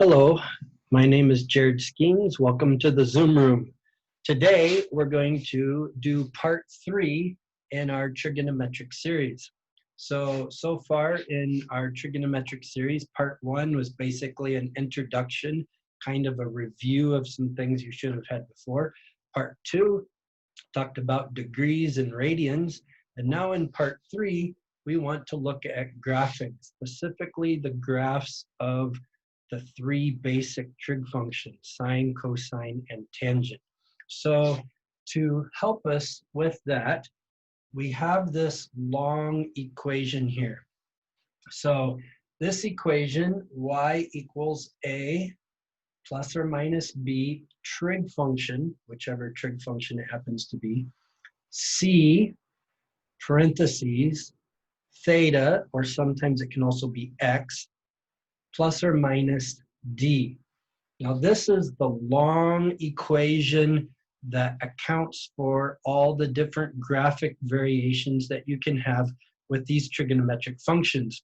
Hello, my name is Jared Skeens. Welcome to the Zoom room. Today, we're going to do part 3 in our trigonometric series. So far in our trigonometric series, part 1 was basically an introduction, kind of a review of some things you should have had before. Part 2 talked about degrees and radians. And now in part 3, we want to look at graphing, specifically the graphs of the 3 basic trig functions, sine, cosine, and tangent. So to help us with that, we have this long equation here. So this equation, y equals a plus or minus b trig function, whichever trig function it happens to be, c parentheses theta, or sometimes it can also be x, plus or minus d. Now this is the long equation that accounts for all the different graphic variations that you can have with these trigonometric functions.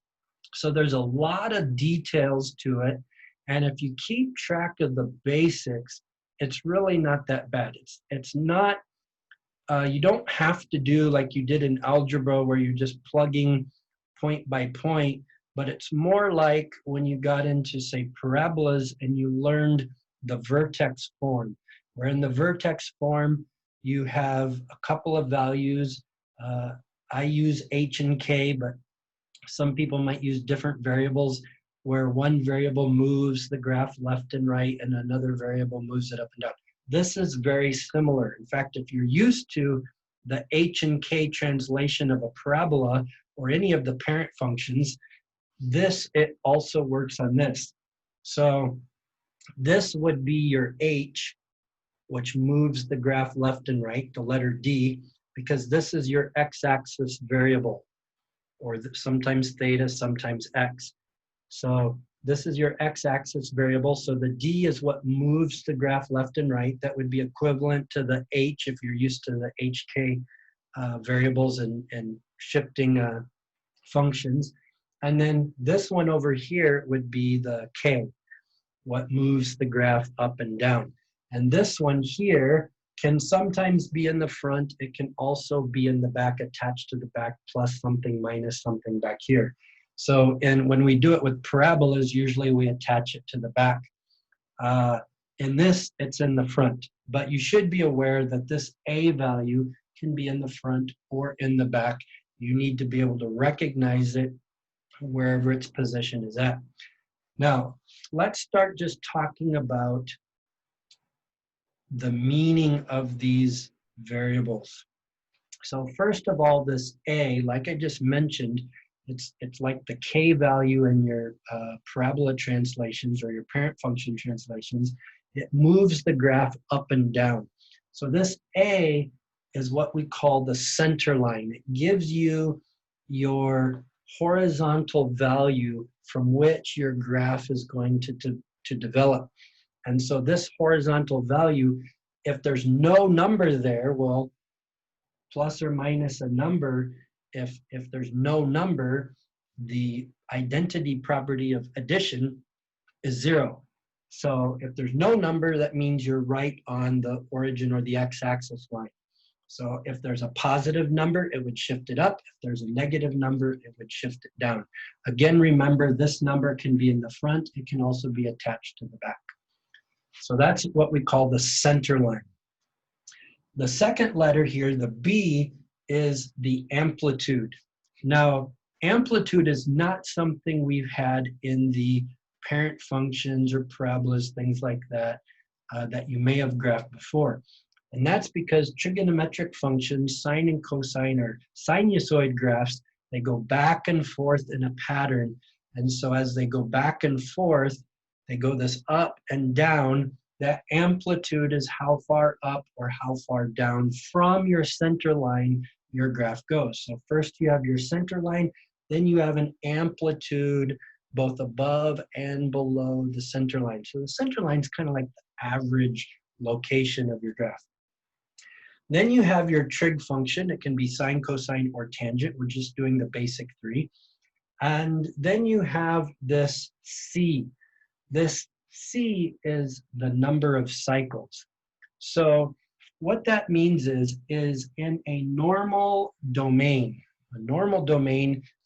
So there's a lot of details to it, and if you keep track of the basics, it's really not that bad. It's not, you don't have to do like you did in algebra where you're just plugging point by point, but it's more like when you got into, say, parabolas and you learned the vertex form, where in the vertex form, you have a couple of values. I use h and k, but some people might use different variables where one variable moves the graph left and right and another variable moves it up and down. This is very similar. In fact, if you're used to the h and k translation of a parabola or any of the parent functions, it also works on this. So this would be your h, which moves the graph left and right, the letter d, because this is your x-axis variable, or sometimes theta, sometimes x. So this is your x-axis variable. So the d is what moves the graph left and right. That would be equivalent to the h if you're used to the hk variables and shifting functions. And then this one over here would be the k, what moves the graph up and down. And this one here can sometimes be in the front. It can also be in the back, attached to the back, plus something, minus something back here. So, and when we do it with parabolas, usually we attach it to the back. In this, it's in the front. But you should be aware that this a value can be in the front or in the back. You need to be able to recognize it wherever its position is at. Now, let's start just talking about the meaning of these variables. So first of all, this a, like I just mentioned, it's like the k value in your parabola translations or your parent function translations. It moves the graph up and down. So this a is what we call the center line. It gives you your horizontal value from which your graph is going to develop. And so this horizontal value, if there's no number there, well, plus or minus a number, if there's no number, the identity property of addition is 0. So if there's no number, that means you're right on the origin or the x-axis line. So if there's a positive number, it would shift it up. If there's a negative number, it would shift it down. Again, remember, this number can be in the front. It can also be attached to the back. So that's what we call the center line. The second letter here, the B, is the amplitude. Now, amplitude is not something we've had in the parent functions or parabolas, things like that, that you may have graphed before. And that's because trigonometric functions, sine and cosine, or sinusoid graphs, they go back and forth in a pattern. And so as they go back and forth, they go this up and down. That amplitude is how far up or how far down from your center line your graph goes. So first you have your center line, then you have an amplitude both above and below the center line. So the center line is kind of like the average location of your graph. Then you have your trig function. It can be sine, cosine, or tangent. We're just doing the basic 3. And then you have this C. This C is the number of cycles. So what that means is in a normal domain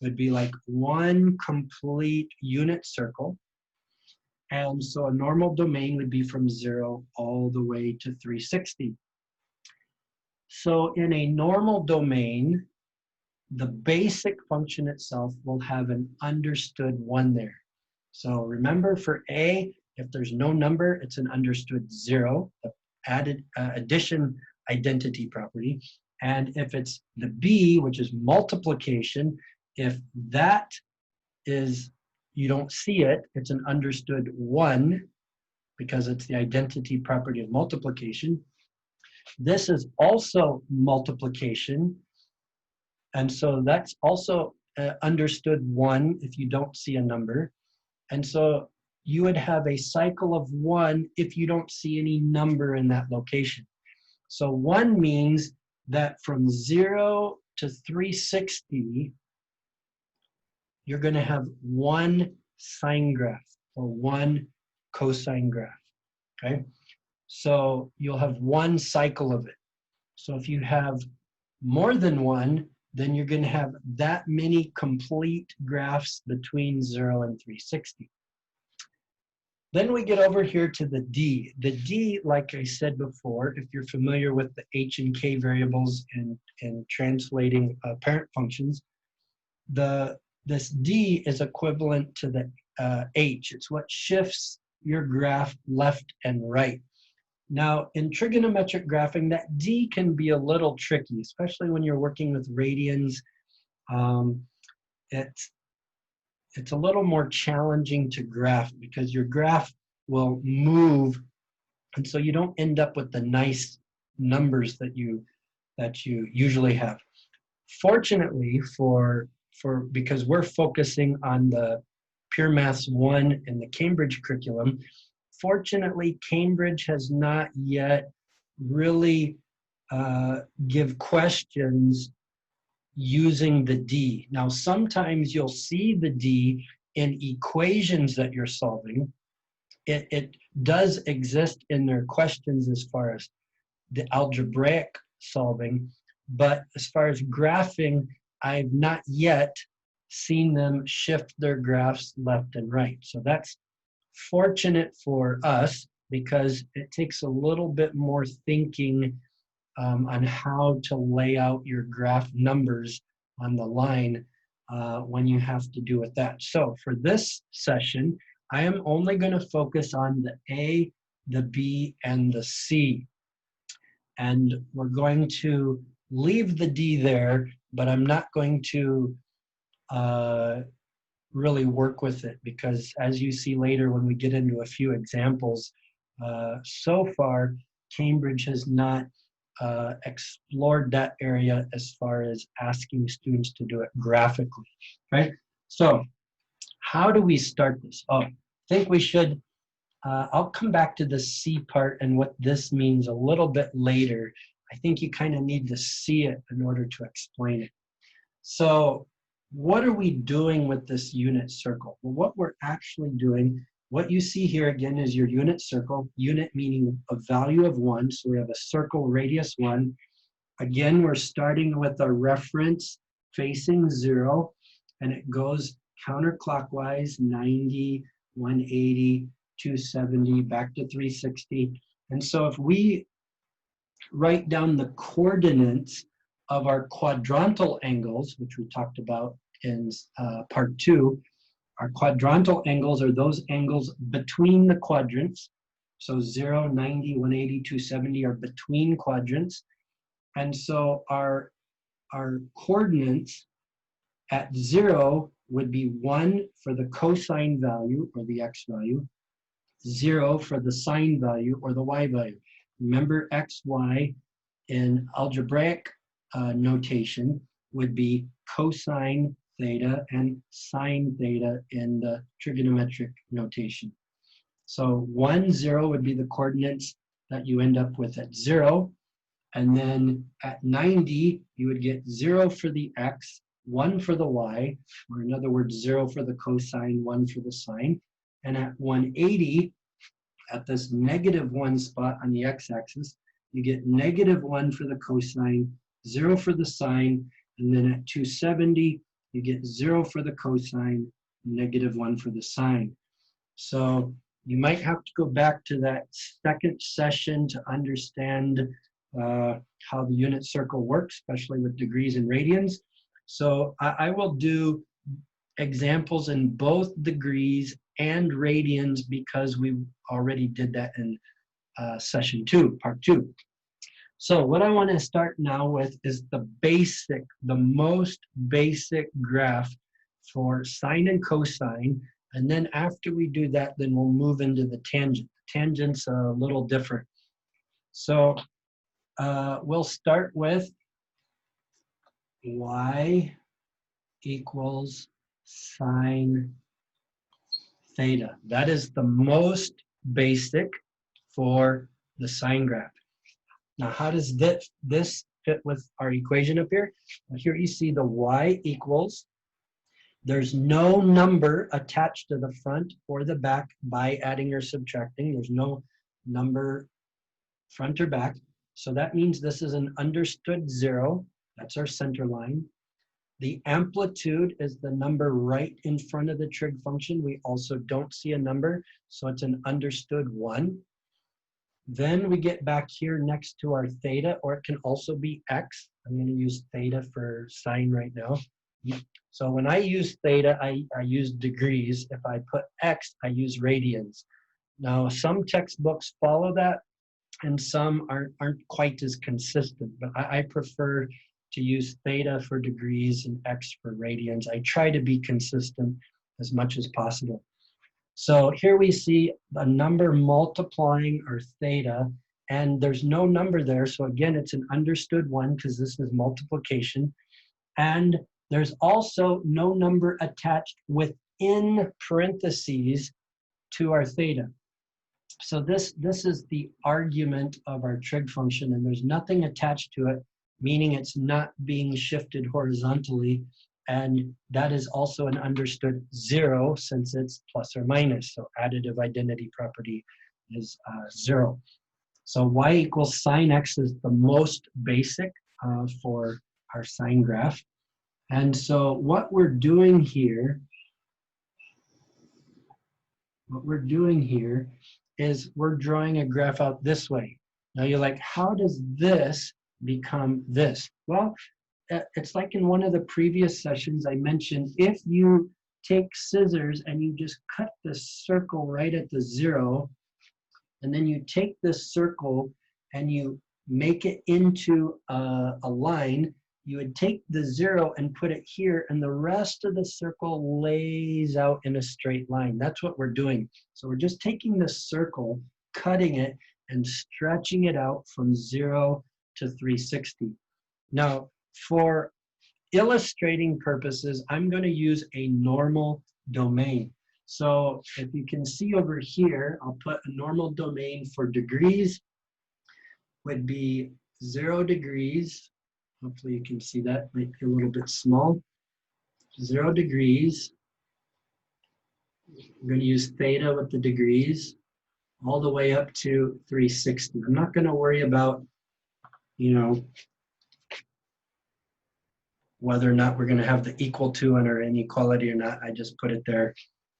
would be like one complete unit circle. And so a normal domain would be from 0 all the way to 360. So in a normal domain, the basic function itself will have an understood 1 there. So remember, for A, if there's no number, it's an understood 0, the addition identity property. And if it's the B, which is multiplication, if that is, you don't see it, it's an understood 1 because it's the identity property of multiplication. This is also multiplication. And so that's also understood 1 if you don't see a number. And so you would have a cycle of 1 if you don't see any number in that location. So 1 means that from 0 to 360, you're going to have 1 sine graph or 1 cosine graph, okay? So you'll have 1 cycle of it. So if you have more than 1, then you're going to have that many complete graphs between 0 and 360. Then we get over here to the D. The D, like I said before, if you're familiar with the H and K variables and translating parent functions, this D is equivalent to the H. It's what shifts your graph left and right. Now, in trigonometric graphing, that D can be a little tricky, especially when you're working with radians. It's a little more challenging to graph because your graph will move, and so you don't end up with the nice numbers that you usually have. Fortunately, because we're focusing on the Pure Maths 1 and the Cambridge curriculum, fortunately, Cambridge has not yet really give questions using the D. Now, sometimes you'll see the D in equations that you're solving. It does exist in their questions as far as the algebraic solving, but as far as graphing, I've not yet seen them shift their graphs left and right. So that's fortunate for us because it takes a little bit more thinking on how to lay out your graph numbers on the line when you have to do with that. So for this session, I am only going to focus on the A, the B, and the C. And we're going to leave the D there, but I'm not going to really work with it because as you see later when we get into a few examples, so far Cambridge has not explored that area as far as asking students to do it graphically, right? So how do we start this? Oh, I think we should, I'll come back to the C part and what this means a little bit later. I think you kind of need to see it in order to explain it. So what are we doing with this unit circle? Well, what we're actually doing, what you see here again is your unit circle, unit meaning a value of 1. So we have a circle radius 1. Again, we're starting with a reference facing 0, and it goes counterclockwise 90, 180, 270, back to 360. And so if we write down the coordinates of our quadrantal angles, which we talked about in part 2, our quadrantal angles are those angles between the quadrants. So 0, 90, 180, 270 are between quadrants. And so our coordinates at 0 would be 1 for the cosine value or the x value, 0 for the sine value or the y value. Remember, x, y in algebraic notation would be cosine theta and sine theta in the trigonometric notation. So 1, 0 would be the coordinates that you end up with at 0. And then at 90, you would get 0 for the x, 1 for the y, or in other words, 0 for the cosine, 1 for the sine. And at 180, at this -1 spot on the x-axis, you get -1 for the cosine, 0 for the sine, and then at 270, you get 0 for the cosine, -1 for the sine. So you might have to go back to that second session to understand how the unit circle works, especially with degrees and radians. So I will do examples in both degrees and radians because we already did that in session 2, part 2. So what I want to start now with is the most basic graph for sine and cosine. And then after we do that, then we'll move into the tangent. The tangent's a little different. So we'll start with y equals sine theta. That is the most basic for the sine graph. Now, how does this fit with our equation up here? Well, here you see the y equals, there's no number attached to the front or the back by adding or subtracting. There's no number front or back. So that means this is an understood 0. That's our center line. The amplitude is the number right in front of the trig function. We also don't see a number, so it's an understood 1. Then we get back here next to our theta, or it can also be x. I'm going to use theta for sine right now. So when I use theta, I use degrees. If I put x, I use radians. Now, some textbooks follow that, and some aren't quite as consistent, but I prefer to use theta for degrees and x for radians. I try to be consistent as much as possible. So here we see a number multiplying our theta, and there's no number there. So again, it's an understood 1 because this is multiplication. And there's also no number attached within parentheses to our theta. So this is the argument of our trig function, and there's nothing attached to it, meaning it's not being shifted horizontally. And that is also an understood 0 since it's plus or minus. So additive identity property is 0. So y equals sine x is the most basic for our sine graph. And so what we're doing here is we're drawing a graph out this way. Now you're like, how does this become this? Well, it's like in one of the previous sessions I mentioned, if you take scissors and you just cut this circle right at the 0, and then you take this circle and you make it into a line, you would take the 0 and put it here, and the rest of the circle lays out in a straight line. That's what we're doing. So we're just taking this circle, cutting it, and stretching it out from 0 to 360. Now, for illustrating purposes, I'm going to use a normal domain. So if you can see over here, I'll put a normal domain for degrees would be 0 degrees. Hopefully you can see that, might be a little bit small. 0 degrees. I'm going to use theta with the degrees all the way up to 360. I'm not going to worry about, whether or not we're going to have the equal to and or inequality or not. I just put it there.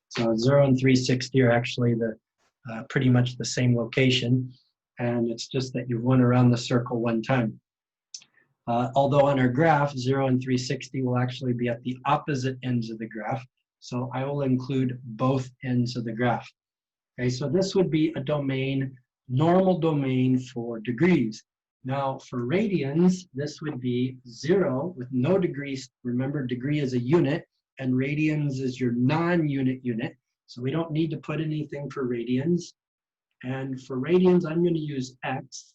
So 0 and 360 are actually pretty much the same location, and it's just that you've went around the circle one time. Although on our graph, 0 and 360 will actually be at the opposite ends of the graph, so I will include both ends of the graph. Okay, so this would be a domain, normal domain for degrees. Now for radians, this would be 0 with no degrees. Remember, degree is a unit, and radians is your non-unit unit. So we don't need to put anything for radians. And for radians, I'm going to use x,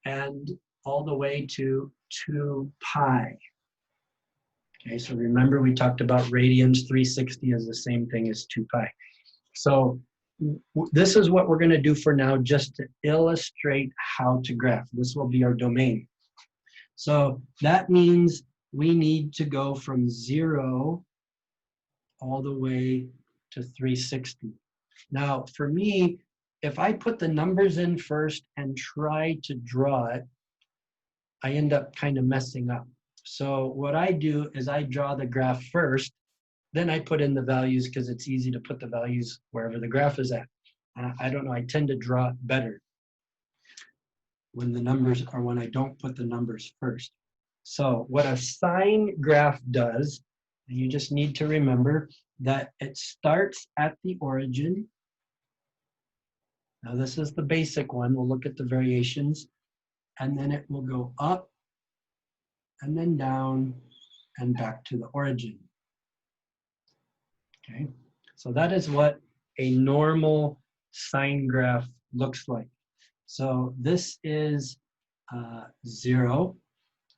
and all the way to 2 pi. Okay, so remember we talked about radians, 360 is the same thing as 2 pi. So this is what we're going to do for now, just to illustrate how to graph. This will be our domain. So that means we need to go from 0 all the way to 360. Now, for me, if I put the numbers in first and try to draw it, I end up kind of messing up. So what I do is I draw the graph first, then I put in the values because it's easy to put the values wherever the graph is at. I don't know, I tend to draw it better when the numbers are when I don't put the numbers first. So what a sine graph does, you just need to remember that it starts at the origin. Now this is the basic one. We'll look at the variations, and then it will go up and then down and back to the origin. Okay, so that is what a normal sine graph looks like. So this is 0,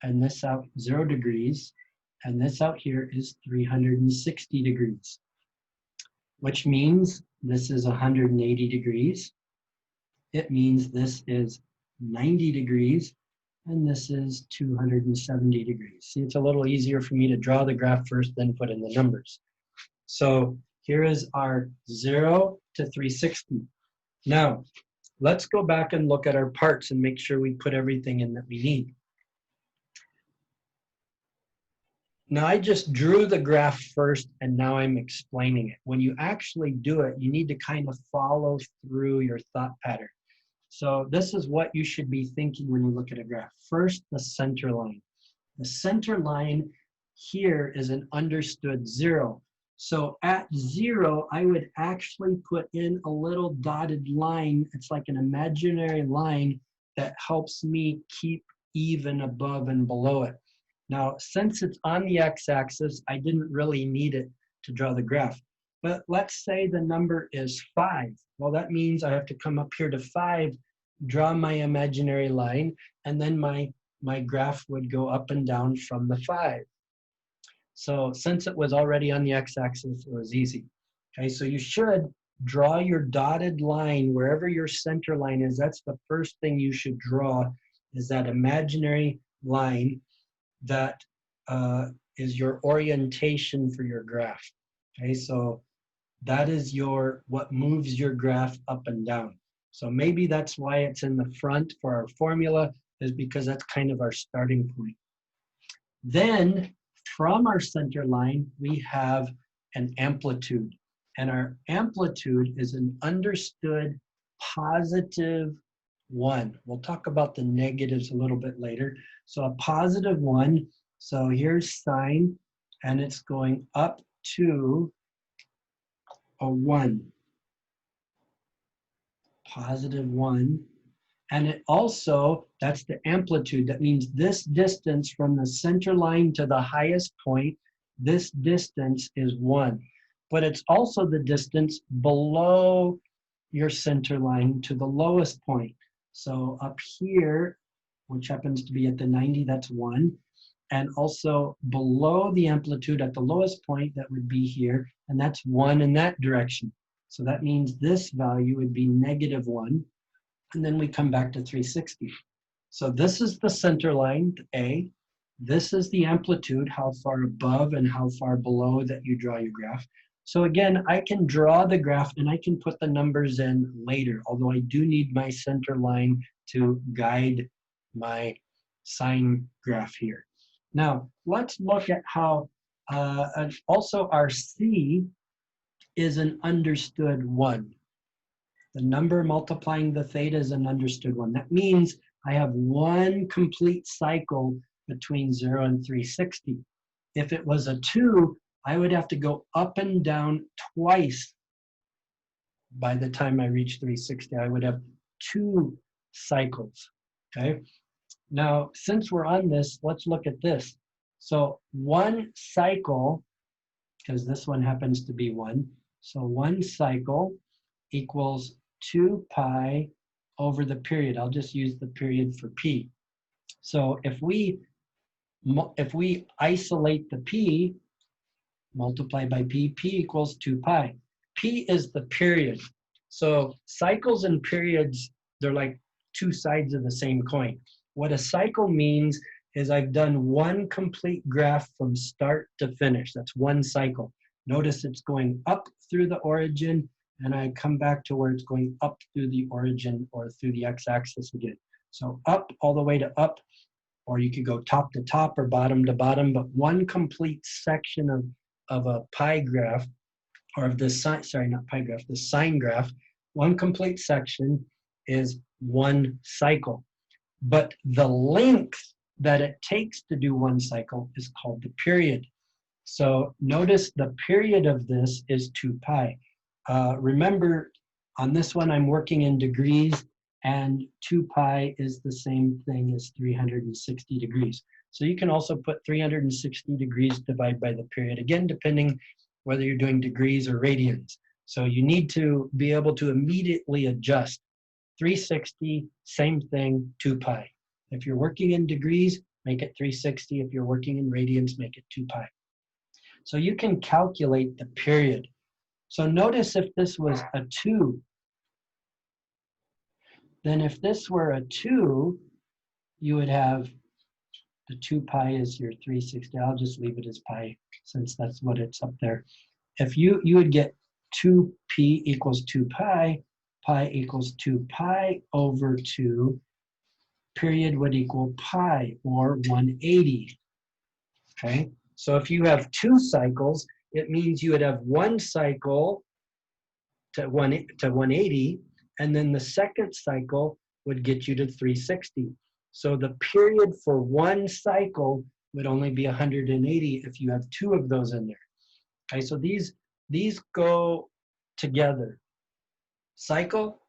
and this out 0 degrees, and this out here is 360 degrees, which means this is 180 degrees. It means this is 90 degrees, and this is 270 degrees. See, it's a little easier for me to draw the graph first, then put in the numbers. So here is our 0 to 360. Now, let's go back and look at our parts and make sure we put everything in that we need. Now, I just drew the graph first, and now I'm explaining it. When you actually do it, you need to kind of follow through your thought pattern. So this is what you should be thinking when you look at a graph. First, the center line. The center line here is an understood 0. So at 0, I would actually put in a little dotted line. It's like an imaginary line that helps me keep even above and below it. Now, since it's on the x-axis, I didn't really need it to draw the graph. But let's say the number is 5. Well, that means I have to come up here to 5, draw my imaginary line, and then my graph would go up and down from the 5. So since it was already on the x-axis, it was easy. Okay, so you should draw your dotted line wherever your center line is. That's the first thing you should draw, is that imaginary line that is your orientation for your graph. Okay, so that is what moves your graph up and down. So maybe that's why it's in the front for our formula, is because that's kind of our starting point. Then from our center line, we have an amplitude. And our amplitude is an understood positive 1. We'll talk about the negatives a little bit later. So a positive 1, so here's sine, and it's going up to a 1. Positive 1. And it also, that's the amplitude. That means this distance from the center line to the highest point, this distance is 1. But it's also the distance below your center line to the lowest point. So up here, which happens to be at the 90, that's 1. And also below the amplitude at the lowest point, that would be here, and that's 1 in that direction. So that means this value would be negative 1. And then we come back to 360. So this is the center line, A. This is the amplitude, how far above and how far below that you draw your graph. So again, I can draw the graph and I can put the numbers in later, although I do need my center line to guide my sine graph here. Now, let's look at how, also our C is an understood 1. The number multiplying the theta is an understood 1. That means I have one complete cycle between 0 and 360. If it was a 2, I would have to go up and down twice by the time I reach 360. I would have 2 cycles, okay? Now, since we're on this, let's look at this. So one cycle, because this one happens to be 1, so one cycle equals 2 pi over the period. I'll just use the period for p. So if we isolate the p, multiply by p, p equals 2 pi. P is the period. So cycles and periods, they're like two sides of the same coin. What a cycle means is I've done one complete graph from start to finish. That's one cycle. Notice it's going up through the origin and I come back to where it's going up through the origin or through the x-axis again. So up all the way to up, or you could go top to top or bottom to bottom, but one complete section of a pie graph, or of the sine, sorry, not pie graph, the sine graph, one complete section is one cycle. But the length that it takes to do one cycle is called the period. So notice the period of this is 2 pi. Remember, on this one, I'm working in degrees, and 2 pi is the same thing as 360 degrees. So you can also put 360 degrees divided by the period, again, depending whether you're doing degrees or radians. So you need to be able to immediately adjust. 360, same thing, 2 pi. If you're working in degrees, make it 360. If you're working in radians, make it 2 pi. So you can calculate the period. So notice if this was a 2, then if this were a 2, you would have the 2 pi is your 360. I'll just leave it as pi since that's what it's up there. If you would get 2p equals 2 pi, pi equals 2 pi over 2, period would equal pi, or 180. Okay, so if you have 2 cycles, it means you would have 1 cycle to 180, and then the second cycle would get you to 360. So the period for 1 cycle would only be 180 if you have 2 of those in there. Okay, so these go together. Cycle,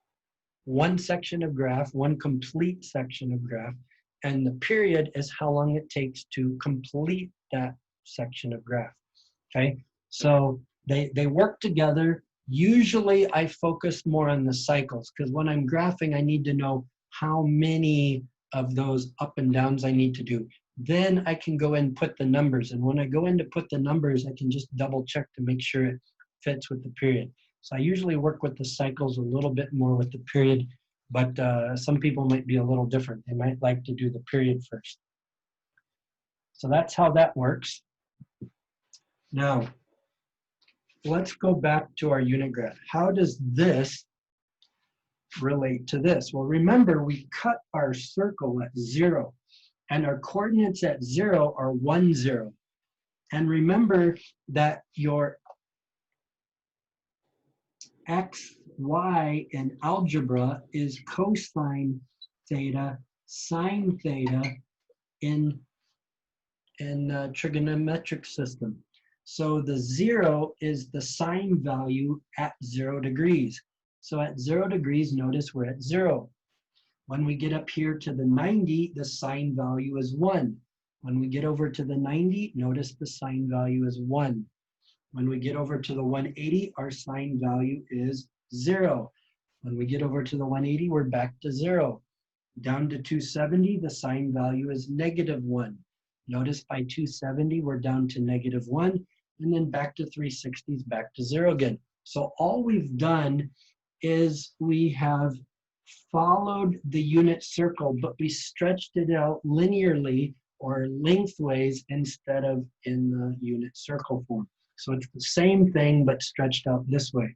1 section of graph, 1 complete section of graph, and the period is how long it takes to complete that section of graph. Okay, so they work together. Usually I focus more on the cycles, because when I'm graphing, I need to know how many of those up and downs I need to do. Then I can go and put the numbers. And when I go in to put the numbers, I can just double check to make sure it fits with the period. So I usually work with the cycles a little bit more with the period, but some people might be a little different. They might like to do the period first. So that's how that works. Now, let's go back to our unit graph. How does this relate to this? Well, remember, we cut our circle at 0, and our coordinates at 0 are 1, 0. And remember that your x, y in algebra is cosine theta, sine theta in trigonometric system. So the 0 is the sine value at 0 degrees. So at 0 degrees, notice we're at 0. When we get up here to the 90, the sine value is 1. When we get over to the 90, notice the sine value is 1. When we get over to the 180, our sine value is 0. When we get over to the 180, we're back to 0. Down to 270, the sine value is -1. Notice by 270, we're down to -1, and then back to 360 is back to 0 again. So all we've done is we have followed the unit circle, but we stretched it out linearly or lengthways instead of in the unit circle form. So it's the same thing, but stretched out this way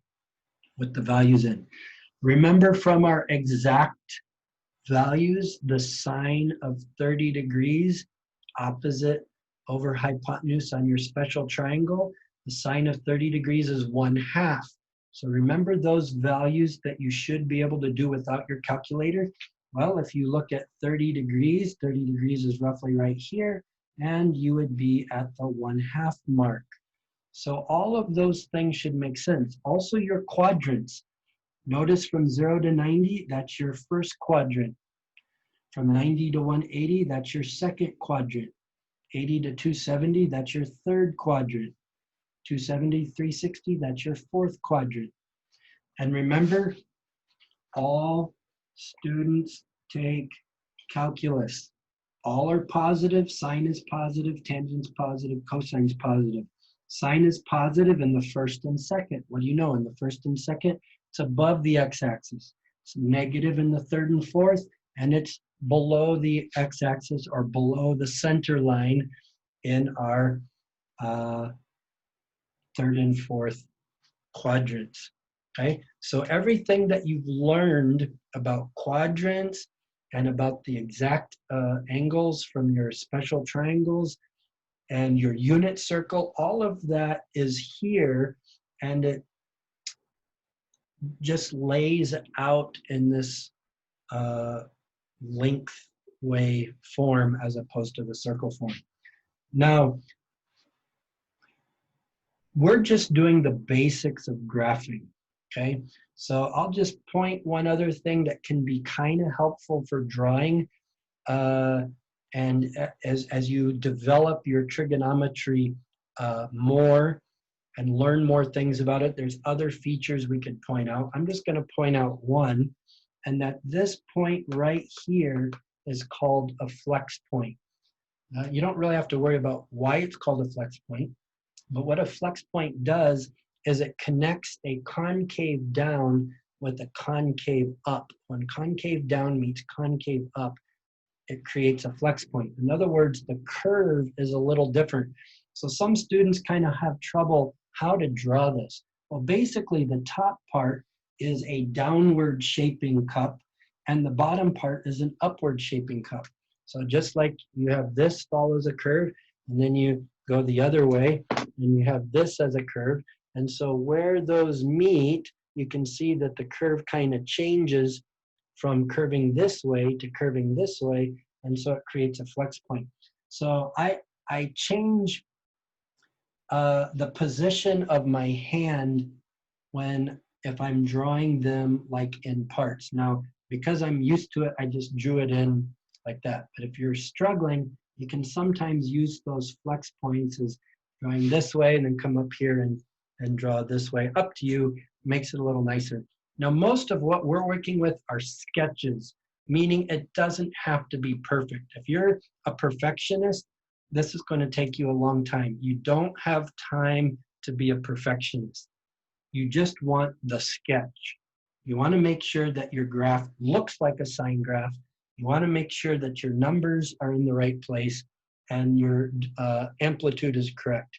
with the values in. Remember from our exact values, the sine of 30 degrees opposite over hypotenuse on your special triangle, the sine of 30 degrees is 1/2. So remember those values that you should be able to do without your calculator? Well, if you look at 30 degrees is roughly right here, and you would be at the 1/2 mark. So all of those things should make sense. Also your quadrants. Notice from 0 to 90, that's your first quadrant. From 90 to 180, that's your second quadrant. 80 to 270, that's your third quadrant. 270, 360, that's your fourth quadrant. And remember, all students take calculus. All are positive, sine is positive, tangent's positive, cosine's positive. Sine is positive in the first and second. What do you know? In the first and second, it's above the x-axis. It's negative in the third and fourth, and it's below the x-axis or below the center line in our third and fourth quadrants. Okay, so everything that you've learned about quadrants and about the exact angles from your special triangles and your unit circle, all of that is here, and it just lays out in this length way form as opposed to the circle form. Now, we're just doing the basics of graphing, okay? So I'll just point one other thing that can be kind of helpful for drawing. And as you develop your trigonometry more and learn more things about it, there's other features we could point out. I'm just going to point out one, and that this point right here is called a flex point. You don't really have to worry about why it's called a flex point, but what a flex point does is it connects a concave down with a concave up. When concave down meets concave up, it creates a flex point. In other words, the curve is a little different. So some students kind of have trouble how to draw this. Well, basically the top part is a downward shaping cup and the bottom part is an upward shaping cup. So just like you have this follows a curve and then you go the other way and you have this as a curve. And so where those meet, you can see that the curve kind of changes from curving this way to curving this way, and so it creates a flex point. So I change the position of my hand if I'm drawing them like in parts. Now, because I'm used to it, I just drew it in like that. But if you're struggling, you can sometimes use those flex points as drawing this way and then come up here and draw this way. Up to you, makes it a little nicer. Now, most of what we're working with are sketches, meaning it doesn't have to be perfect. If you're a perfectionist, this is going to take you a long time. You don't have time to be a perfectionist. You just want the sketch. You want to make sure that your graph looks like a sine graph. You want to make sure that your numbers are in the right place and your amplitude is correct.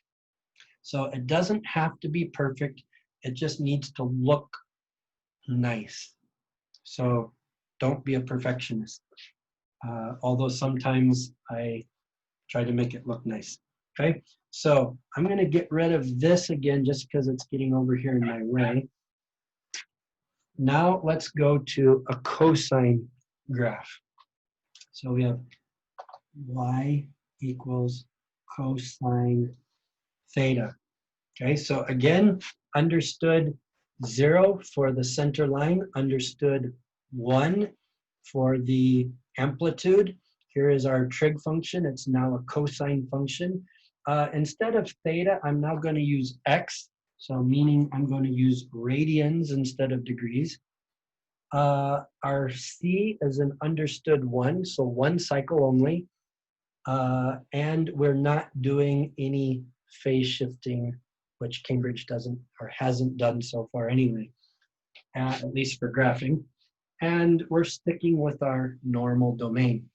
So it doesn't have to be perfect. It just needs to look nice. So don't be a perfectionist. Although sometimes I try to make it look nice. Okay, so I'm going to get rid of this again just because it's getting over here in my way. Now let's go to a cosine graph. So we have y equals cosine theta. Okay, so again, understood 0 for the center line, understood 1 for the amplitude. Here is our trig function. It's now a cosine function. Instead of theta, I'm now going to use x, so meaning I'm going to use radians instead of degrees. Our c is an understood 1, so 1 cycle only. And we're not doing any phase shifting, which Cambridge doesn't or hasn't done so far anyway, at least for graphing. And we're sticking with our normal domain.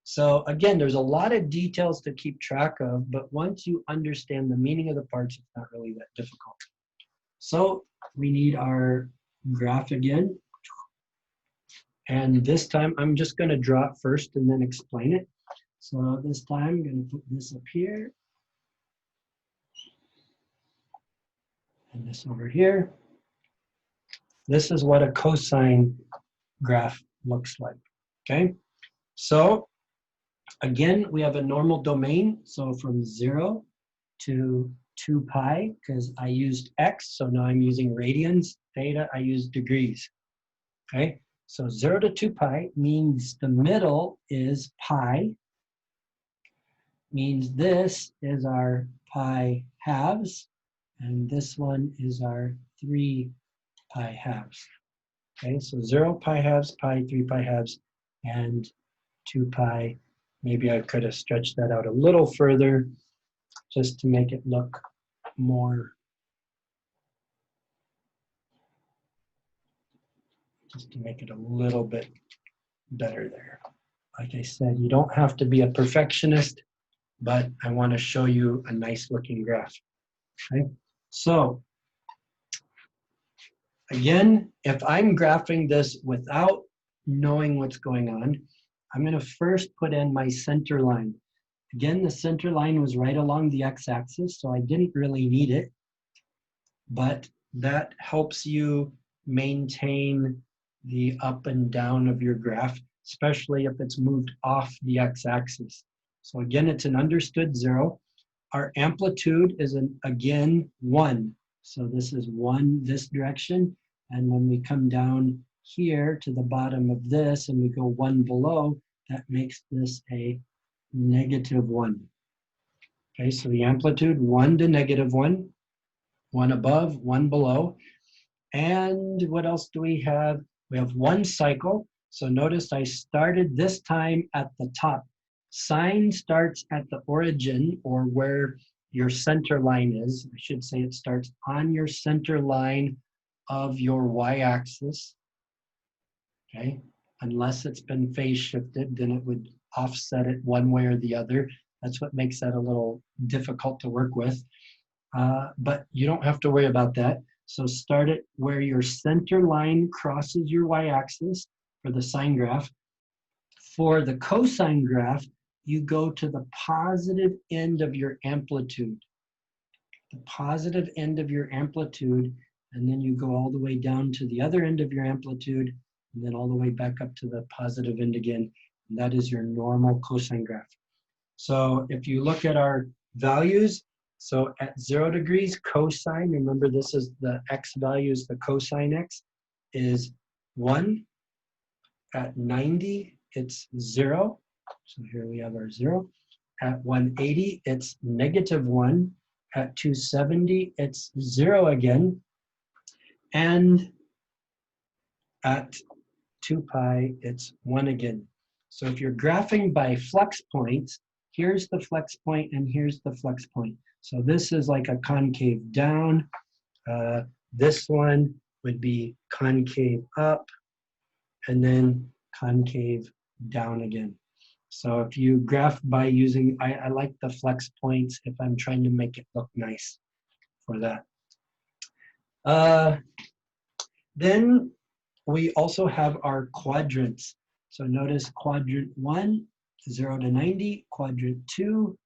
So again, there's a lot of details to keep track of, but once you understand the meaning of the parts, it's not really that difficult. So we need our graph again. And this time I'm just going to draw it first and then explain it. So this time I'm going to put this up here and this over here. This is what a cosine graph looks like. Okay, so again, we have a normal domain. So from 0 to 2 pi, because I used x, so now I'm using radians. Theta, I use degrees. Okay, so 0 to 2 pi means the middle is pi, means this is our pi halves, and this one is our 3 pi halves. Okay, so 0 pi halves, pi, 3 pi halves, and 2 pi. Maybe I could have stretched that out a little further just to make it look more, just to make it a little bit better there. Like I said, you don't have to be a perfectionist, but I want to show you a nice looking graph. Okay, so Again, if I'm graphing this without knowing what's going on, I'm going to first put in my center line. Again, the center line was right along the x-axis, so I didn't really need it, but that helps you maintain the up and down of your graph, especially if it's moved off the x-axis. So again, it's an understood 0. Our amplitude is, again, 1. So this is 1 this direction. And when we come down here to the bottom of this and we go 1 below, that makes this a -1. Okay, so the amplitude, 1 to -1, 1 above, 1 below. And what else do we have? We have 1 cycle. So notice I started this time at the top. Sine starts at the origin, or where your center line is. I should say it starts on your center line of your y-axis. Okay, unless it's been phase shifted, then it would offset it one way or the other. That's what makes that a little difficult to work with. But you don't have to worry about that. So start it where your center line crosses your y-axis for the sine graph. For the cosine graph, you go to the positive end of your amplitude. The positive end of your amplitude, and then you go all the way down to the other end of your amplitude, and then all the way back up to the positive end again. And that is your normal cosine graph. So if you look at our values, so at 0 degrees, cosine, remember this is the x values, the cosine x is 1. At 90, it's 0. So here we have our 0. At 180, it's -1. At 270, it's 0 again. And at 2 pi, it's 1 again. So if you're graphing by flex points, here's the flex point and here's the flex point. So this is like a concave down. This one would be concave up and then concave down again. So if you graph by using, I like the flex points if I'm trying to make it look nice for that. Then we also have our quadrants. So notice quadrant 1, 0 to 90, quadrant 2,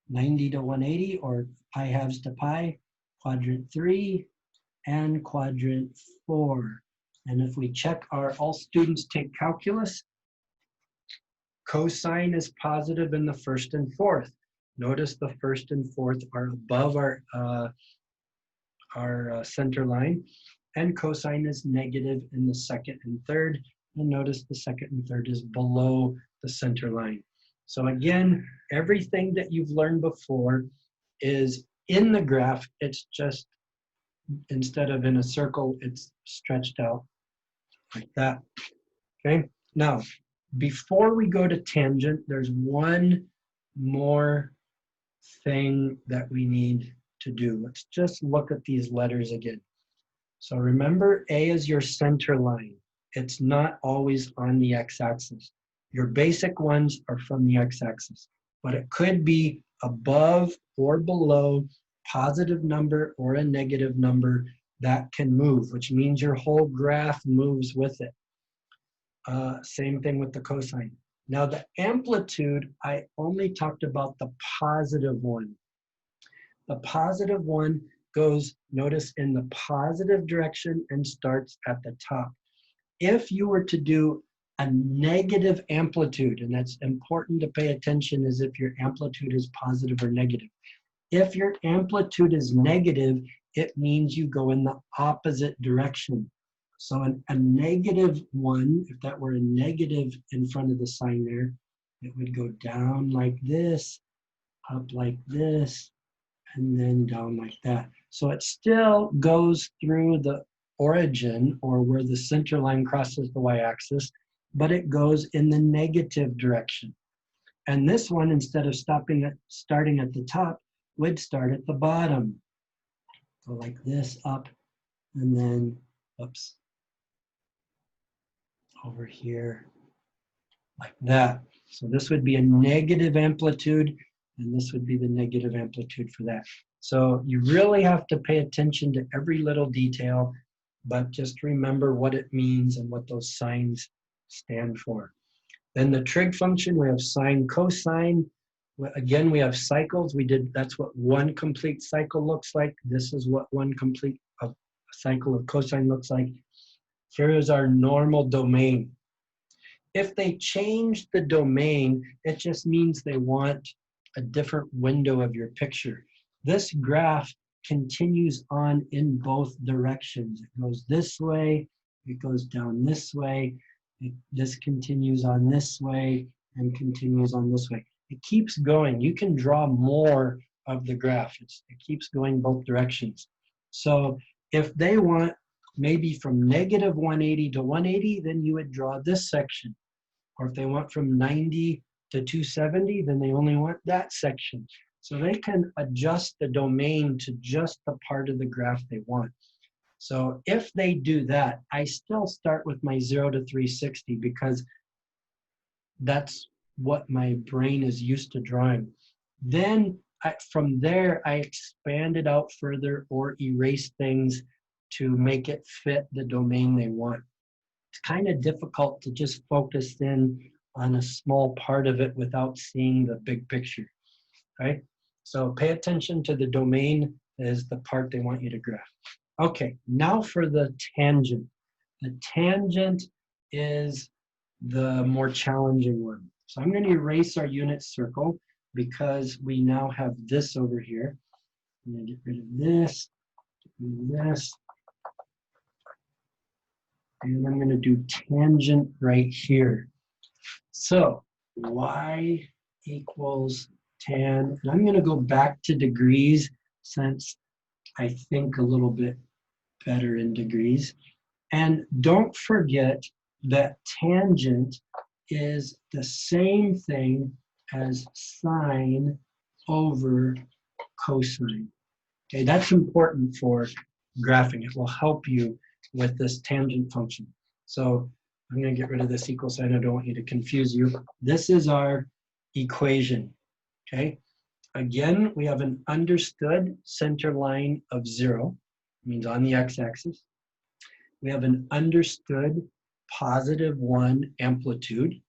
90 to 180, or pi halves to pi, quadrant 3, and quadrant 4. And if we check our all students take calculus, cosine is positive in the first and fourth. Notice the first and fourth are above our center line, and cosine is negative in the second and third. And notice the second and third is below the center line. So again, everything that you've learned before is in the graph. It's just, instead of in a circle, it's stretched out like that. Okay, now, before we go to tangent, there's one more thing that we need to do. Let's just look at these letters again. So remember, A is your center line. It's not always on the x-axis. Your basic ones are from the x-axis, but it could be above or below positive number or a negative number that can move, which means your whole graph moves with it. Same thing with the cosine. Now the amplitude, I only talked about the positive one. The positive one goes, notice, in the positive direction and starts at the top. If you were to do a negative amplitude, and that's important to pay attention, is if your amplitude is positive or negative. If your amplitude is negative, it means you go in the opposite direction. So a negative one, if that were a negative in front of the sign there, it would go down like this, up like this, and then down like that. So it still goes through the origin, or where the center line crosses the y-axis, but it goes in the negative direction. And this one, instead of starting at the top, would start at the bottom. Go like this, up, and then, oops, over here, like that. So this would be a negative amplitude, and this would be the negative amplitude for that. So you really have to pay attention to every little detail. but just remember what it means and what those signs stand for. Then the trig function, we have sine, cosine. Again, we have cycles. That's what one complete cycle looks like. This is what one complete cycle of cosine looks like. Here is our normal domain. If they change the domain, it just means they want a different window of your picture. This graph continues on in both directions. It goes this way, it goes down this way, this continues on this way, and continues on this way. It keeps going. You can draw more of the graph. It keeps going both directions. So if they want maybe from negative 180 to 180, then you would draw this section. Or if they want from 90 to 270, then they only want that section. So they can adjust the domain to just the part of the graph they want. So if they do that, I still start with my 0 to 360 because that's what my brain is used to drawing. Then from there, I expand it out further or erase things to make it fit the domain they want. It's kind of difficult to just focus in on a small part of it without seeing the big picture, right? So pay attention to the domain is the part they want you to graph. Okay, now for the tangent. The tangent is the more challenging one. So I'm going to erase our unit circle because we now have this over here. I'm going to get rid of this, this, and I'm going to do tangent right here. So y equals tan, and I'm going to go back to degrees since I think a little bit better in degrees. And don't forget that tangent is the same thing as sine over cosine. Okay, that's important for graphing. It will help you with this tangent function. So I'm going to get rid of this equal sign. I don't want you to confuse you. This is our equation. Okay. Again, we have an understood center line of 0, means on the x-axis. We have an understood positive 1 amplitude.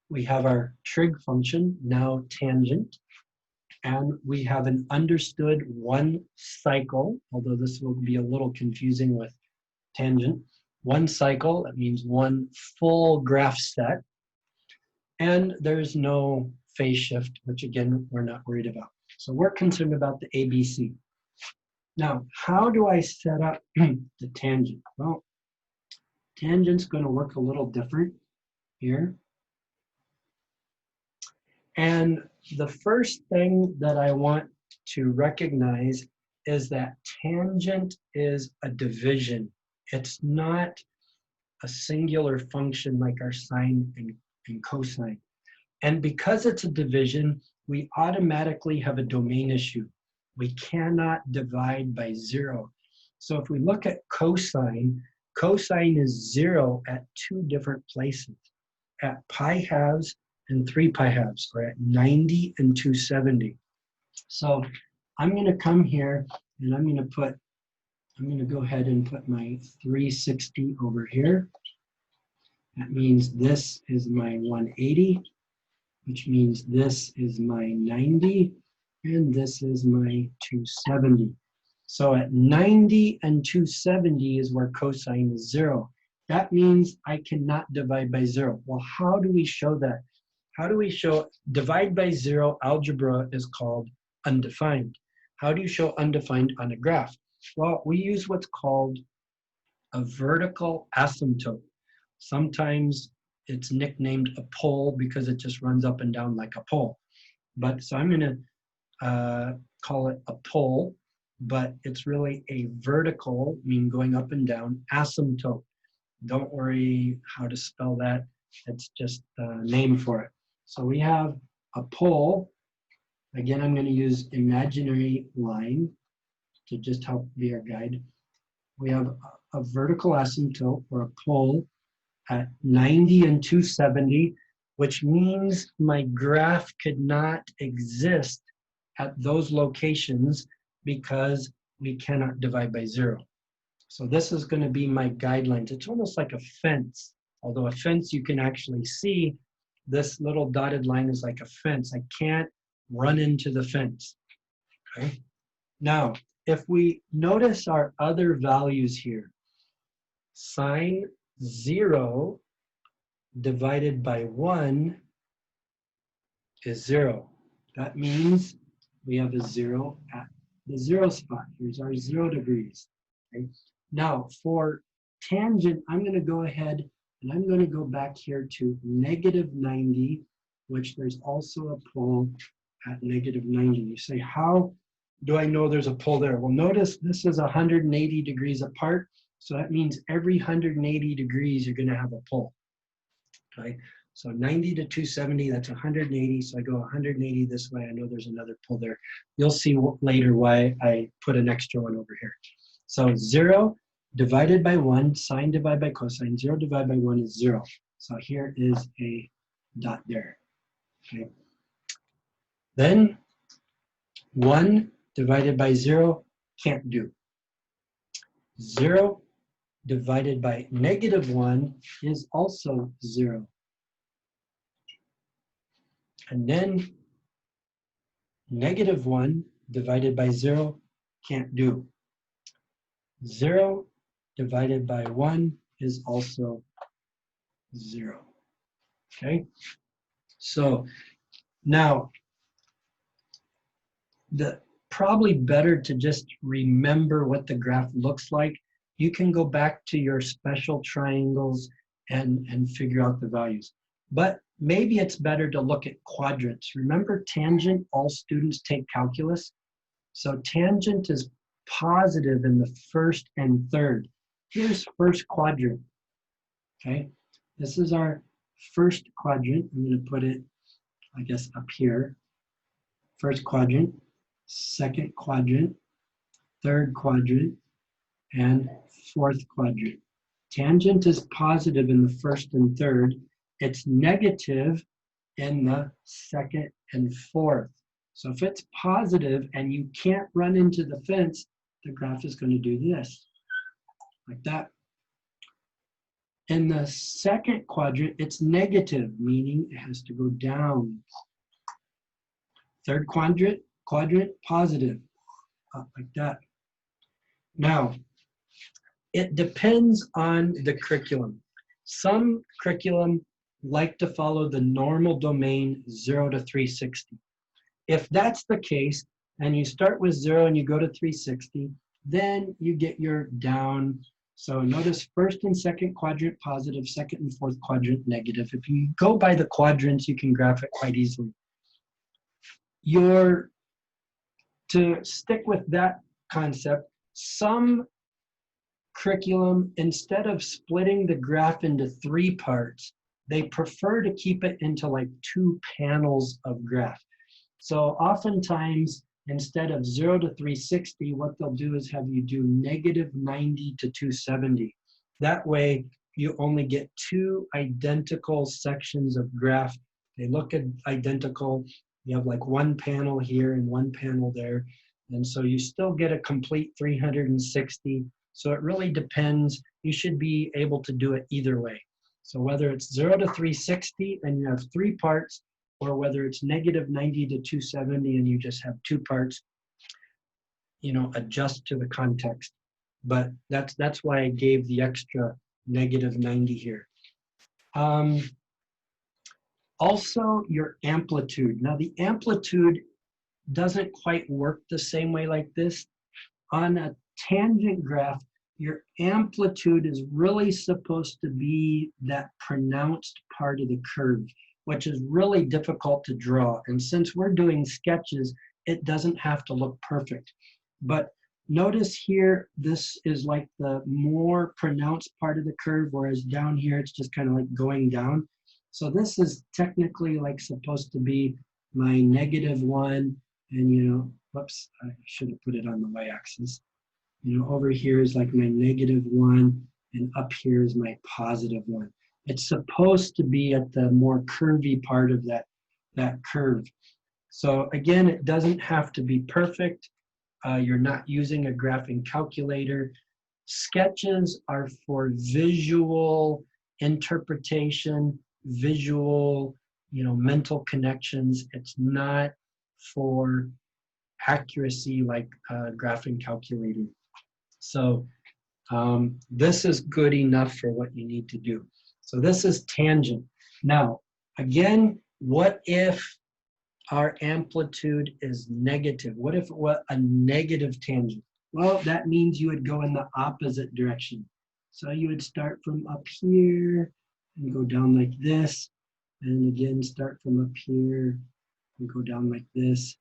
We have our trig function, now tangent. And we have an understood 1 cycle, although this will be a little confusing with tangent. 1 cycle, that means 1 full graph set. And there's no phase shift, which again, we're not worried about. So we're concerned about the ABC. Now, how do I set up the tangent? Well, tangent's going to work a little different here. And the first thing that I want to recognize is that tangent is a division. It's not a singular function like our sine and cosine. And because it's a division, we automatically have a domain issue. We cannot divide by 0. So if we look at cosine, cosine is 0 at 2 different places, at pi halves and 3 pi halves, or at 90 and 270. So I'm going to come here and I'm going to go ahead and put my 360 over here. That means this is my 180, which means this is my 90, and this is my 270. So at 90 and 270 is where cosine is 0. That means I cannot divide by 0. Well, how do we show that? How do we show divide by 0? Algebra is called undefined. How do you show undefined on a graph? Well, we use what's called a vertical asymptote. Sometimes it's nicknamed a pole because it just runs up and down like a pole. But so I'm going to call it a pole, but it's really a vertical, meaning going up and down, asymptote. Don't worry how to spell that. It's just a name for it. So we have a pole. Again, I'm going to use imaginary line to just help be our guide. We have a vertical asymptote, or a pole, at 90 and 270, which means my graph could not exist at those locations because we cannot divide by 0. So this is going to be my guidelines. It's almost like a fence, although a fence you can actually see. This little dotted line is like a fence. I can't run into the fence. Okay. Now, if we notice our other values here, sine 0 divided by 1 is 0. That means we have a 0 at the 0 spot. Here's our 0 degrees. Okay. Now, for tangent, I'm going to go ahead and I'm going to go back here to negative 90, which there's also a pole at negative 90. You say, how do I know there's a pole there? Well, notice this is 180 degrees apart. So that means every 180 degrees, you're going to have a pole. Okay. So 90 to 270, that's 180. So I go 180 this way. I know there's another pole there. You'll see later why I put an extra one over here. So 0 divided by 1, sine divided by cosine, 0 divided by 1 is 0. So here is a dot there. Okay. Then 1 divided by 0, can't do. 0 divided by negative 1 is also 0. And then negative 1 divided by 0, can't do. 0 divided by 1 is also 0. Okay? So now, probably better to just remember what the graph looks like. You can go back to your special triangles and figure out the values. But maybe it's better to look at quadrants. Remember tangent, all students take calculus. So tangent is positive in the first and third. Here's first quadrant, okay? This is our first quadrant. I'm going to put it, I guess, up here. First quadrant, second quadrant, third quadrant, and fourth quadrant. Tangent is positive in the first and third. It's negative in the second and fourth. So if it's positive and you can't run into the fence, the graph is going to do this, like that. In the second quadrant, it's negative, meaning it has to go down. Third quadrant, positive, up like that. Now, it depends on the curriculum. Some curriculum like to follow the normal domain 0 to 360. If that's the case, and you start with 0 and you go to 360, then you get your down. So notice first and second quadrant positive, second and fourth quadrant negative. If you go by the quadrants, you can graph it quite easily. To stick with that concept, some curriculum, instead of splitting the graph into 3 parts, they prefer to keep it into like 2 panels of graph. So oftentimes, instead of 0 to 360, what they'll do is have you do negative 90 to 270. That way, you only get 2 identical sections of graph. They look identical. You have like 1 panel here and 1 panel there. And so you still get a complete 360. So it really depends. You should be able to do it either way. So whether it's 0 to 360 and you have 3 parts, or whether it's negative 90 to 270 and you just have 2 parts, adjust to the context. But that's why I gave the extra negative 90 here. Also, your amplitude. Now, the amplitude doesn't quite work the same way like this. On a tangent graph, your amplitude is really supposed to be that pronounced part of the curve, which is really difficult to draw. And since we're doing sketches, it doesn't have to look perfect. But notice here, this is like the more pronounced part of the curve, whereas down here, it's just kind of like going down. So this is technically like supposed to be my negative 1, and whoops, I should have put it on the y-axis. Over here is like my negative 1, and up here is my positive 1. It's supposed to be at the more curvy part of that curve. So again, it doesn't have to be perfect. You're not using a graphing calculator. Sketches are for visual interpretation, visual, mental connections. It's not for accuracy like graphing calculating. So this is good enough for what you need to do. So this is tangent. Now, again, what if our amplitude is negative? What if it was a negative tangent? Well, that means you would go in the opposite direction. So you would start from up here and go down like this, and again start from up here and go down like this,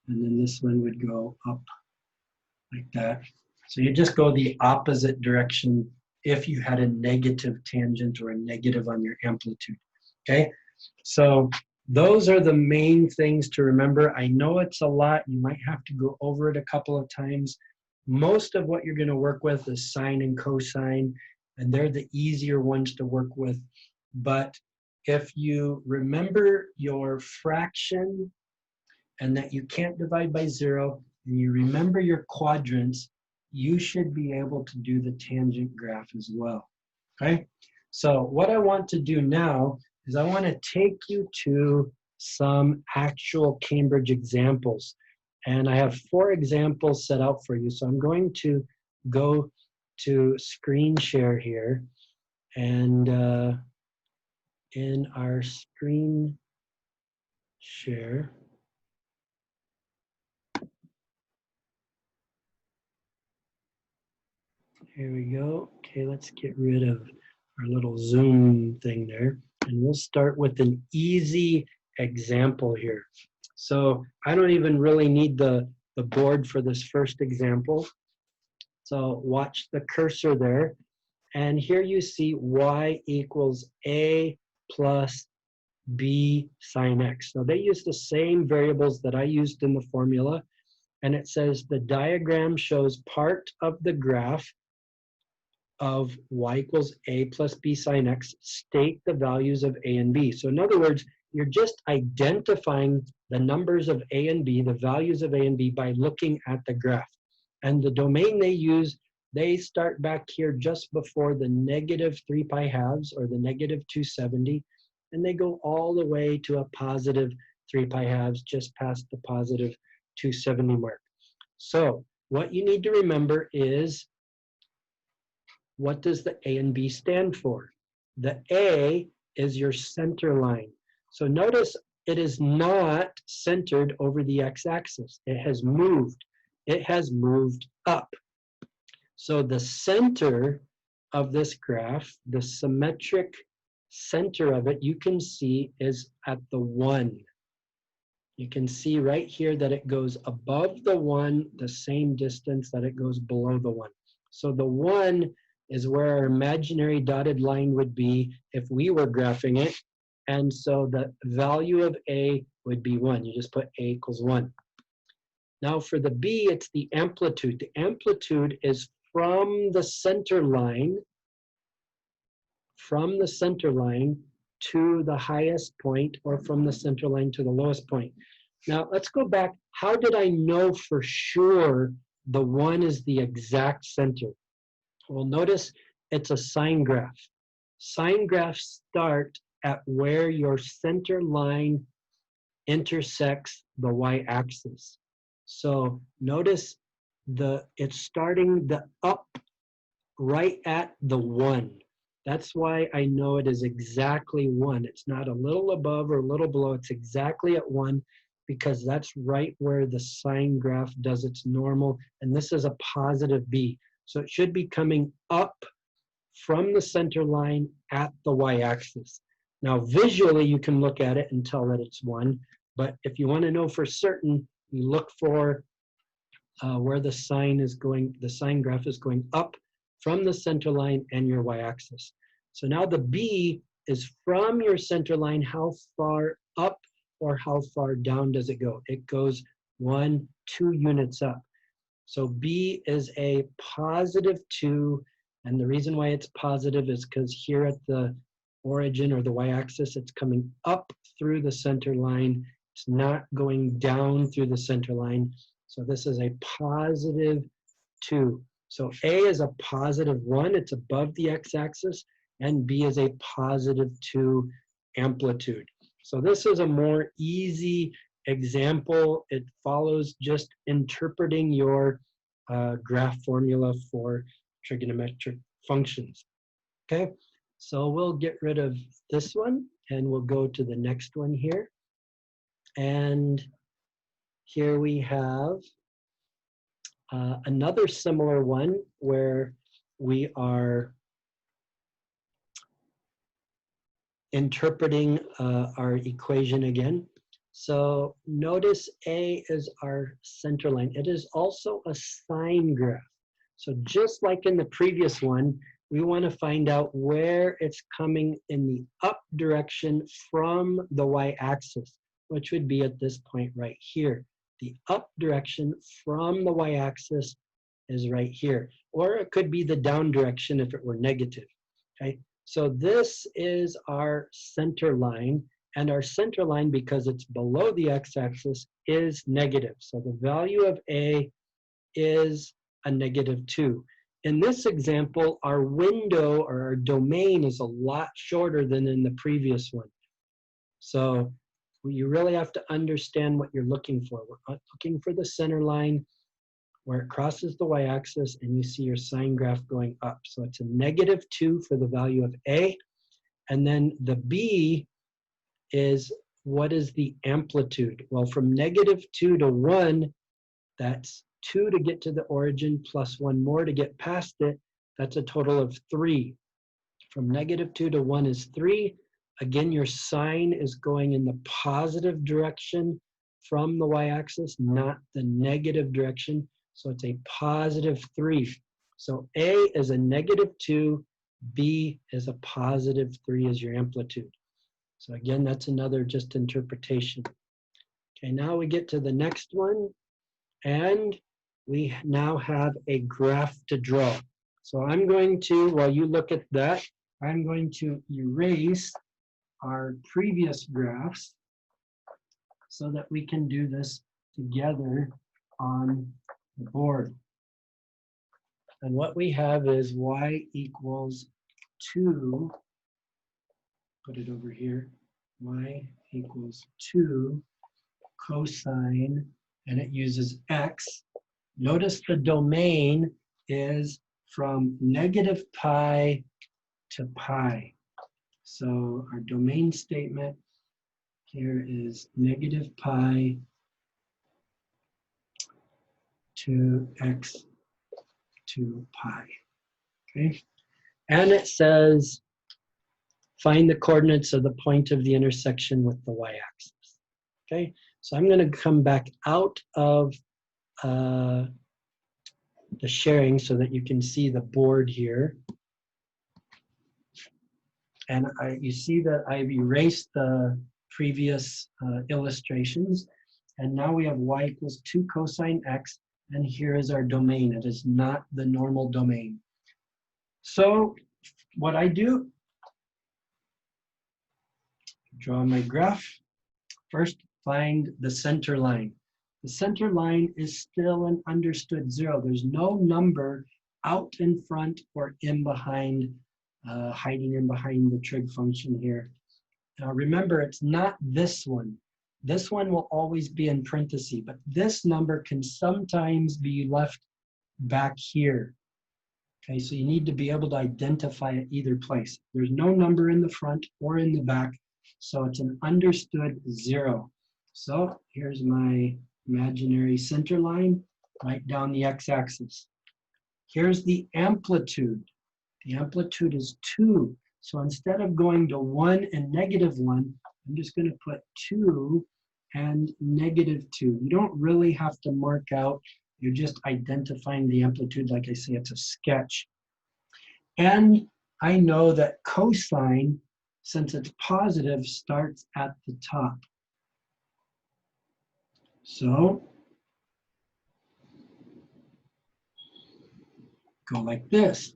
and then this one would go up like that. So you just go the opposite direction if you had a negative tangent or a negative on your amplitude, okay? So those are the main things to remember. I know it's a lot. You might have to go over it a couple of times. Most of what you're going to work with is sine and cosine, and they're the easier ones to work with. But if you remember your fraction and that you can't divide by 0, and you remember your quadrants, you should be able to do the tangent graph as well, okay? So what I want to do now is I want to take you to some actual Cambridge examples. And I have 4 examples set out for you. So I'm going to go to screen share here. And in our screen share, here we go. Okay, let's get rid of our little Zoom thing there. And we'll start with an easy example here. So I don't even really need the board for this first example. So watch the cursor there. And here you see y equals a plus b sine x. So they use the same variables that I used in the formula. And it says the diagram shows part of the graph of y equals a plus b sine x. State the values of a and b. So in other words, you're just identifying the numbers of a and b, the values of a and b, by looking at the graph. And the domain they use, they start back here just before the negative 3 pi halves or the negative 270, and they go all the way to a positive 3 pi halves just past the positive 270 mark. So what you need to remember is, what does the a and b stand for? The a is your center line. So notice it is not centered over the x-axis. It has moved. It has moved up. So the center of this graph, the symmetric center of it, you can see is at the 1. You can see right here that it goes above the 1 the same distance that it goes below the 1. So the 1 is where our imaginary dotted line would be if we were graphing it. And so the value of a would be 1. You just put a equals 1. Now for the b, it's the amplitude. The amplitude is from the center line to the highest point, or from the center line to the lowest point. Now let's go back. How did I know for sure the 1 is the exact center? Well, notice it's a sine graph. Sine graphs start at where your center line intersects the y-axis. So notice it's starting the up right at the 1. That's why I know it is exactly 1. It's not a little above or a little below. It's exactly at 1, because that's right where the sine graph does its normal. And this is a positive b. So it should be coming up from the center line at the y-axis. Now visually you can look at it and tell that it's 1. But if you want to know for certain, you look for where the sine graph is going up from the center line and your y-axis. So now the b is from your center line. How far up or how far down does it go? It goes 1, 2 units up. So b is a positive 2, and the reason why it's positive is because here at the origin or the y-axis, it's coming up through the center line. It's not going down through the center line. So this is a positive 2. So A is a positive 1, it's above the x-axis, and B is a positive 2 amplitude. So this is a more easy example. It follows just interpreting your graph formula for trigonometric functions. Okay, so we'll get rid of this one and we'll go to the next one here. And here we have another similar one where we are interpreting our equation again. So notice A is our center line. It is also a sine graph. So just like in the previous one, we want to find out where it's coming in the up direction from the y-axis, which would be at this point right here. The up direction from the y-axis is right here. Or it could be the down direction if it were negative. Okay, so this is our center line. And our center line, because it's below the x-axis, is negative. So the value of A is a -2. In this example, our window or our domain is a lot shorter than in the previous one. So you really have to understand what you're looking for. We're looking for the center line where it crosses the y-axis and you see your sine graph going up. So it's a -2 for the value of A. And then the B is, what is the amplitude? Well, from -2 to 1, that's 2 to get to the origin plus 1 more to get past it. That's a total of 3. From -2 to 1 is 3. Again, your sign is going in the positive direction from the y-axis, not the negative direction. So it's a +3. So A is a -2, B is a +3 as your amplitude. So again, that's another just interpretation. Okay, now we get to the next one, and we now have a graph to draw. So I'm going to, while you look at that, I'm going to erase our previous graphs so that we can do this together on the board. And what we have is y equals 2, put it over here, y equals 2 cosine, and it uses x. Notice the domain is from -pi to pi. So our domain statement here is -pi to x to pi. Okay, and it says find the coordinates of the point of the intersection with the y-axis. Okay, so I'm going to come back out of the sharing so that you can see the board here. And you see that I've erased the previous illustrations. And now we have y equals 2 cosine x. And here is our domain. It is not the normal domain. So what I do, draw my graph. First, find the center line. The center line is still an understood 0. There's no number out in front or in behind, hiding in behind the trig function here. Now remember, it's not this one. This one will always be in parentheses, but this number can sometimes be left back here. Okay, so you need to be able to identify it either place. There's no number in the front or in the back, so it's an understood 0. So here's my imaginary center line, right down the x-axis. Here's the amplitude. The amplitude is 2. So instead of going to 1 and -1, I'm just going to put 2 and -2. You don't really have to mark out. You're just identifying the amplitude. Like I say, it's a sketch. And I know that cosine, since it's positive, starts at the top. So go like this.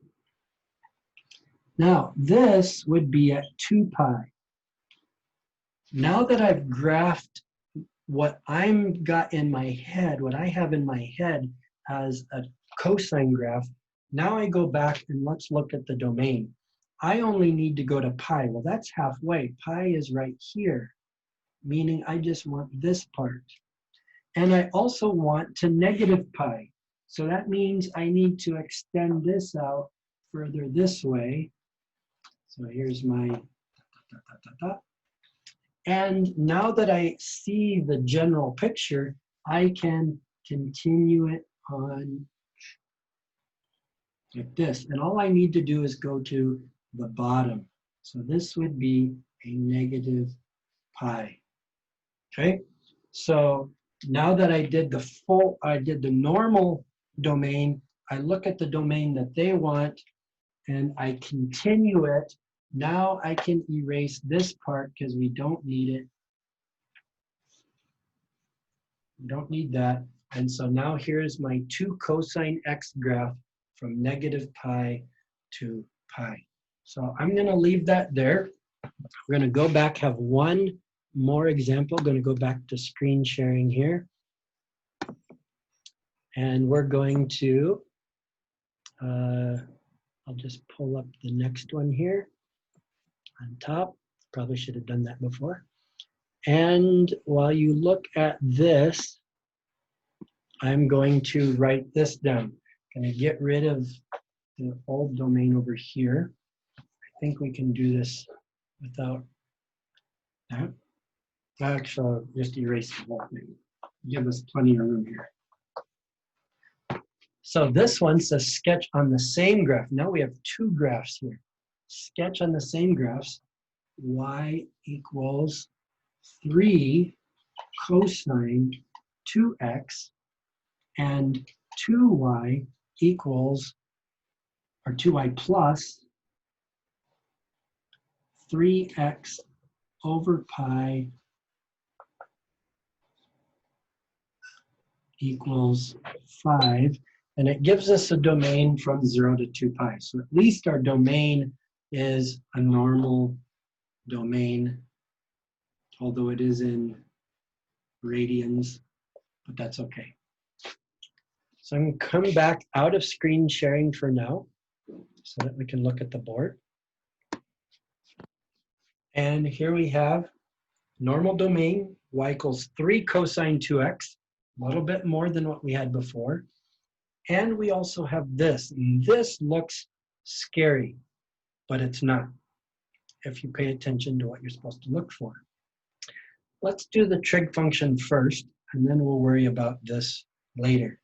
Now, this would be at 2 pi. Now that I've graphed what I'm got in my head, what I have in my head as a cosine graph, Now I go back and let's look at the domain. I only need to go to pi. Well, that's halfway. Pi is right here, meaning I just want this part. And I also want to negative pi. So that means I need to extend this out further this way. So here's my dot, dot, dot, dot. And now that I see the general picture, I can continue it on like this. And all I need to do is go to the bottom. So this would be a negative pi. Okay? So now that I did the normal domain, I look at the domain that they want and I continue it. Now I can erase this part because we don't need it. We don't need that. And so now here's my 2 cosine x graph from negative pi to pi. So I'm going to leave that there. We're going to go back, have one more example. Going to go back to screen sharing here. And we're going to, I'll just pull up the next one here on top. Probably should have done that before. And while you look at this, I'm going to write this down. I'm going to get rid of the old domain over here. I think we can do this without that. Actually, I'll just erase the whole thing. Give us plenty of room here. So this one says sketch on the same graph. Now we have 2 graphs here. Sketch on the same graphs. Y equals 3 cosine 2x and 2y equals, or 2y plus 3x over pi equals 5. And it gives us a domain from 0 to 2 pi. So at least our domain is a normal domain, although it is in radians, but that's okay. So I'm going to come back out of screen sharing for now so that we can look at the board. And here we have normal domain, y equals 3 cosine 2x, a little bit more than what we had before. And we also have this. And this looks scary, but it's not if you pay attention to what you're supposed to look for. Let's do the trig function first, and then we'll worry about this later.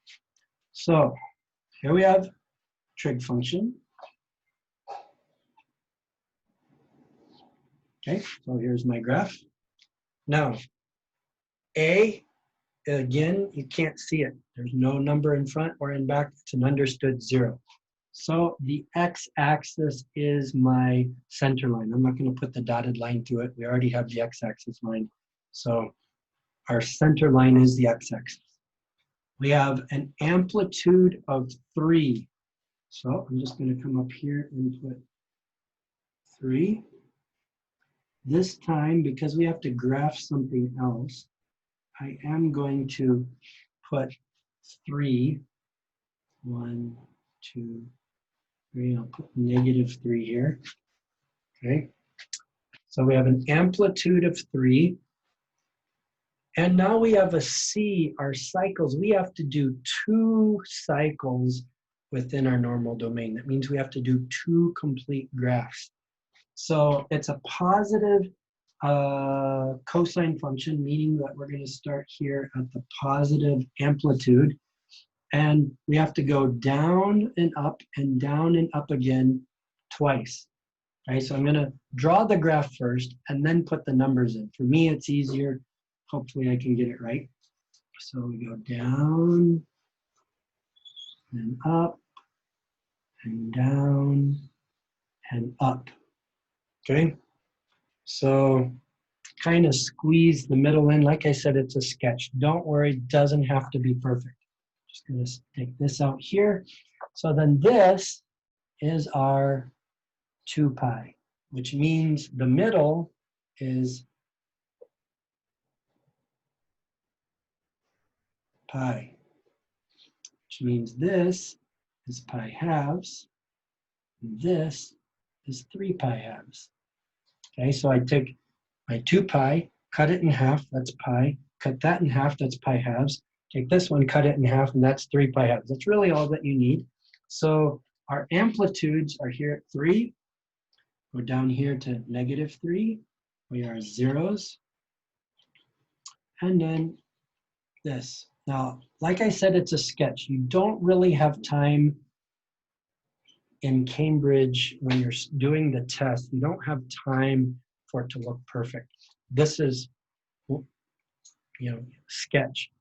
So here we have trig function. Okay, so here's my graph. Now, A, again, you can't see it. There's no number in front or in back. It's an understood 0. So the x-axis is my center line. I'm not going to put the dotted line through it. We already have the x-axis line. So our center line is the x-axis. We have an amplitude of 3. So I'm just going to come up here and put 3. This time, because we have to graph something else, I am going to put 3. 1, 2, 3. I'll put -3 here. Okay. So we have an amplitude of 3. And now we have a C, our cycles. We have to do 2 cycles within our normal domain. That means we have to do 2 complete graphs. So it's a positive cosine function, meaning that we're going to start here at the positive amplitude. And we have to go down and up again twice. Right? So I'm going to draw the graph first and then put the numbers in. For me, it's easier. Hopefully I can get it right. So we go down and up and down and up. Okay? So kind of squeeze the middle in. Like I said, it's a sketch. Don't worry, it doesn't have to be perfect. Just going to take this out here. So then this is our 2 pi, which means the middle is pi, which means this is pi halves. And this is 3 pi halves. Okay, so I take my 2 pi, cut it in half, that's pi. Cut that in half, that's pi halves. Take this one, cut it in half, and that's 3 pi halves. That's really all that you need. So our amplitudes are here at 3. Go down here to -3. We are zeros. And then this. Now, like I said, it's a sketch. You don't really have time in Cambridge when you're doing the test. You don't have time for it to look perfect. This is, sketch.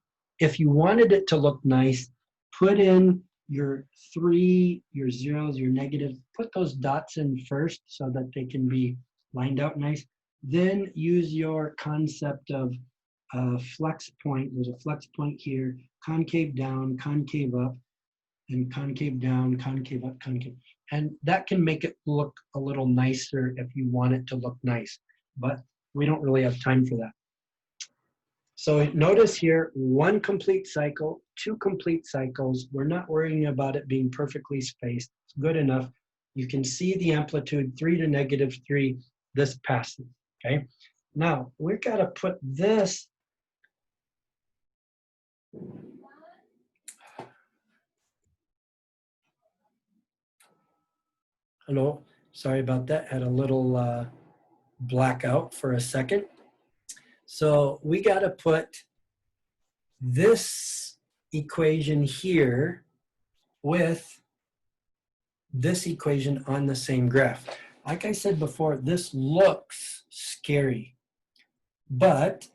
If you wanted it to look nice, put in your 3, your zeros, your negative, put those dots in first so that they can be lined out nice. Then use your concept of flex point. There's a flex point here, concave down, concave up, and concave down, concave up, concave. And that can make it look a little nicer if you want it to look nice. But we don't really have time for that. So notice here, 1 complete cycle, 2 complete cycles. We're not worrying about it being perfectly spaced. It's good enough. You can see the amplitude 3 to -3. This passes, okay? Now, we've got to put this. Hello, sorry about that. Had a little blackout for a second. So we got to put this equation here with this equation on the same graph. Like I said before, this looks scary, but